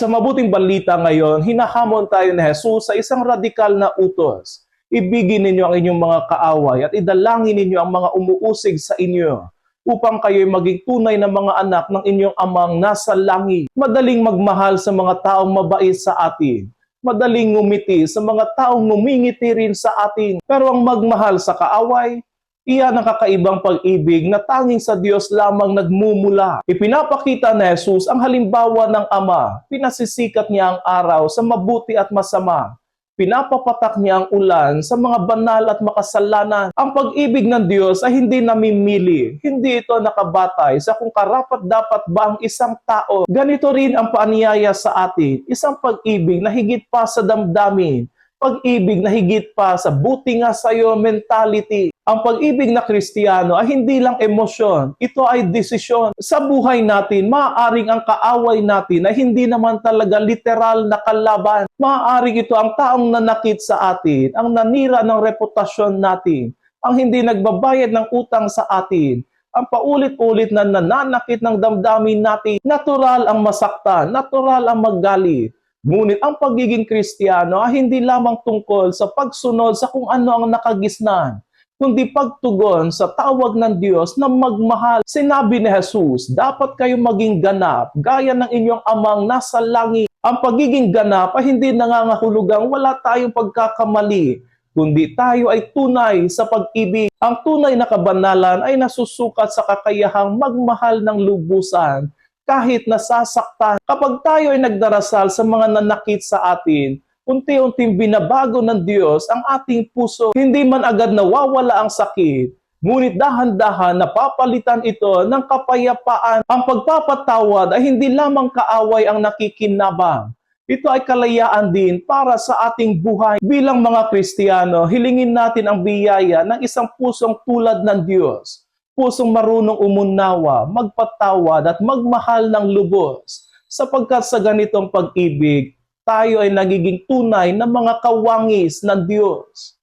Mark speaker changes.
Speaker 1: Sa mabuting balita ngayon, hinahamon tayo ni Jesus sa isang radikal na utos. Ibigin ninyo ang inyong mga kaaway at idalangin ninyo ang mga umuusig sa inyo upang kayo'y maging tunay na mga anak ng inyong amang nasa langit. Madaling magmahal sa mga taong mabait sa atin. Madaling ngumiti sa mga taong ngumingiti rin sa atin. Pero ang magmahal sa kaaway, iyan ang kakaibang pag-ibig na tanging sa Diyos lamang nagmumula. Ipinapakita ni Jesus ang halimbawa ng Ama. Pinasisikat niya ang araw sa mabuti at masama. Pinapapatak niya ang ulan sa mga banal at makasalanan. Ang pag-ibig ng Diyos ay hindi namimili. Hindi ito nakabatay sa kung karapat-dapat ba ang isang tao. Ganito rin ang paanyaya sa atin. Isang pag-ibig na higit pa sa damdamin. Pag-ibig na higit pa sa buti nga sa'yo mentality. Ang pag-ibig na Kristiyano ay hindi lang emosyon, ito ay desisyon. Sa buhay natin, maaaring ang kaaway natin ay hindi naman talaga literal na kalaban. Maaaring ito ang taong nanakit sa atin, ang nanira ng reputasyon natin, ang hindi nagbabayad ng utang sa atin, ang paulit-ulit na nananakit ng damdamin natin. Natural ang masaktan, natural ang maggalit. Ngunit ang pagiging Kristiyano ay hindi lamang tungkol sa pagsunod sa kung ano ang nakagisnan, kundi pagtugon sa tawag ng Diyos na magmahal. Sinabi ni Jesus, dapat kayo maging ganap, gaya ng inyong amang nasa langit. Ang pagiging ganap ay hindi nangangahulugang wala tayong pagkakamali, kundi tayo ay tunay sa pag-ibig. Ang tunay na kabanalan ay nasusukat sa kakayahang magmahal ng lubusan, kahit nasasaktan. Kapag tayo ay nagdarasal sa mga nanakit sa atin, unti-unting binabago ng Diyos ang ating puso. Hindi man agad nawawala ang sakit, ngunit dahan-dahan napapalitan ito ng kapayapaan. Ang pagpapatawad ay hindi lamang kaaway ang nakikinabang. Ito ay kalayaan din para sa ating buhay. Bilang mga Kristiyano, hilingin natin ang biyaya ng isang pusong tulad ng Diyos. Pusong marunong umunawa, magpatawad at magmahal ng lubos. Sapagkat sa ganitong pag-ibig, tayo ay nagiging tunay na mga kawangis ng Diyos.